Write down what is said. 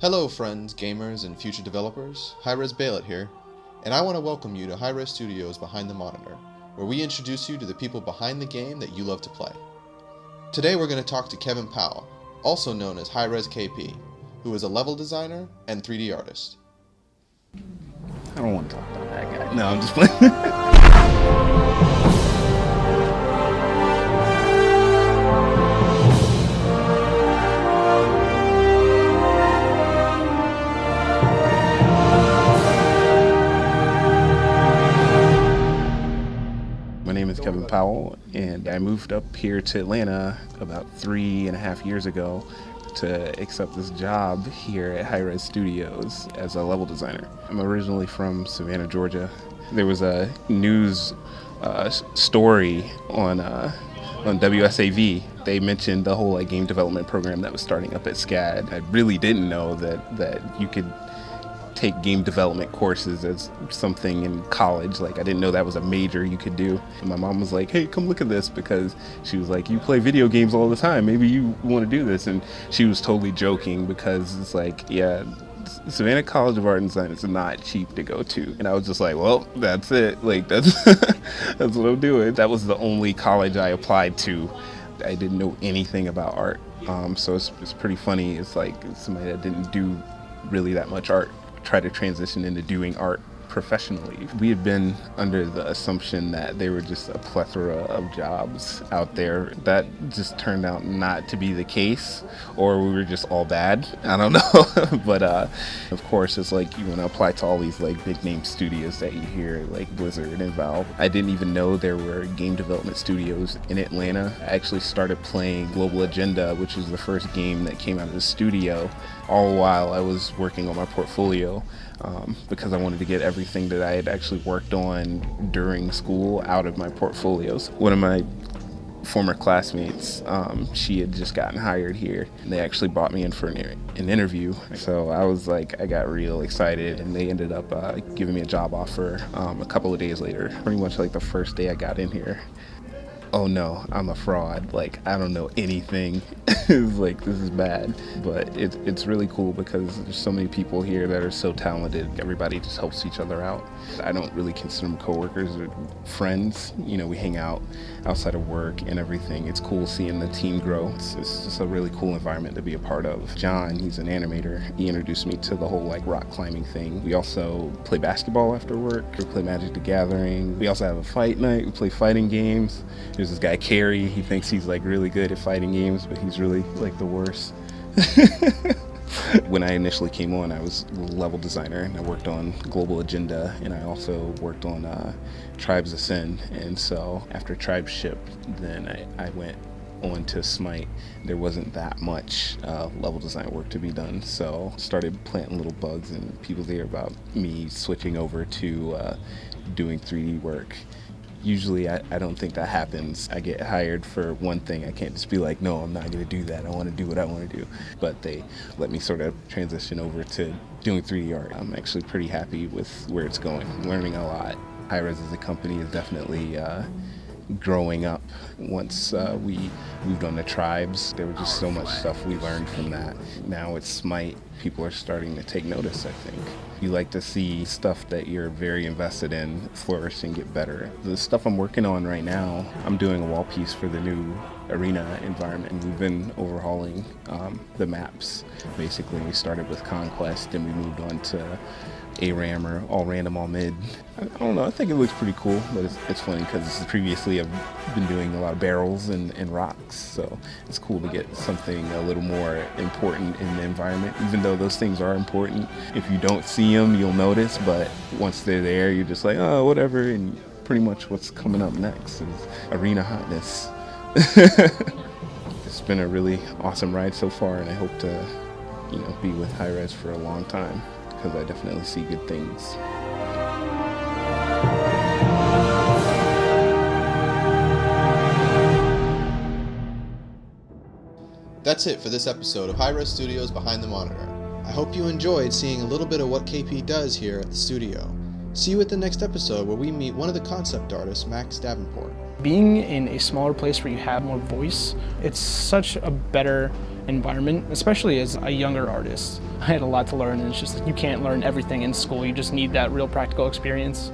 Hello friends, gamers, and future developers. Hi-Rez here, and I want to welcome you to Hi-Rez Studios Behind the Monitor, where we introduce you to the people behind the game that you love to play. Today we're going to talk to Kevin Powell, also known as Hi-Rez KP, who is a level designer and 3D artist. I don't want to talk about that guy. No, I'm just playing. My name is Kevin Powell, and I moved up here to Atlanta about 3.5 years ago to accept this job here at Hi-Rez Studios as a level designer. I'm originally from Savannah, Georgia. There was a news story on WSAV. They mentioned the whole game development program that was starting up at SCAD. I really didn't know that you could take game development courses as something in college. I didn't know that was a major you could do. And my mom was like, hey, come look at this, because she was like, you play video games all the time, maybe you want to do this. And she was totally joking, because it's yeah, Savannah College of Art and Design is not cheap to go to. And I was just like, well, that's it. That's that's what I'm doing. That was the only college I applied to. I didn't know anything about art. So it's pretty funny. It's somebody that didn't do really that much art try to transition into doing art professionally. We had been under the assumption that there were just a plethora of jobs out there. That just turned out not to be the case, or we were just all bad. I don't know. But of course, it's you want to apply to all these big name studios that you hear, like Blizzard and Valve. I didn't even know there were game development studios in Atlanta. I actually started playing Global Agenda, which was the first game that came out of the studio, all while I was working on my portfolio. Because I wanted to get everything that I had actually worked on during school out of my portfolios. One of my former classmates, she had just gotten hired here, and they actually brought me in for an interview. So I got real excited, and they ended up giving me a job offer a couple of days later, pretty much the first day I got in here. Oh no, I'm a fraud. I don't know anything. It's this is bad. But it's really cool, because there's so many people here that are so talented. Everybody just helps each other out. I don't really consider them coworkers or friends. We hang out outside of work and everything. It's cool seeing the team grow. It's just a really cool environment to be a part of. John, he's an animator. He introduced me to the whole rock climbing thing. We also play basketball after work. We play Magic the Gathering. We also have a fight night. We play fighting games. There's this guy, Carrie. He thinks he's really good at fighting games, but he's really the worst. When I initially came on, I was a level designer, and I worked on Global Agenda, and I also worked on Tribes Ascend. And so after Tribes shipped, then I went on to Smite. There wasn't that much level design work to be done, so started planting little bugs in people's ear about me switching over to doing 3D work. Usually I don't think that happens. I get hired for one thing. I can't just be no, I'm not going to do that. I want to do what I want to do. But they let me sort of transition over to doing 3D art. I'm actually pretty happy with where it's going. I'm learning a lot. Hi-Rez as a company is definitely growing up. Once we moved on to Tribes, there was just so much stuff we learned from that. Now it's Smite. People are starting to take notice, I think. You like to see stuff that you're very invested in flourish and get better. The stuff I'm working on right now, I'm doing a wall piece for the new arena environment. We've been overhauling the maps. Basically, we started with Conquest, and we moved on to ARAM, or All Random, All Mid. I don't know, I think it looks pretty cool, but it's funny because previously I've been doing a lot of barrels and rocks, so it's cool to get something a little more important in the environment, even though those things are important. If you don't see them, you'll notice, but once they're there, you're just oh, whatever, and pretty much what's coming up next is arena hotness. It's been a really awesome ride so far, and I hope to, be with Hi-Rez for a long time, because I definitely see good things. That's it for this episode of Hi-Rez Studios Behind the Monitor. I hope you enjoyed seeing a little bit of what KP does here at the studio. See you at the next episode where we meet one of the concept artists, Max Davenport. Being in a smaller place where you have more voice, it's such a better environment, especially as a younger artist. I had a lot to learn, and it's just like you can't learn everything in school. You just need that real practical experience.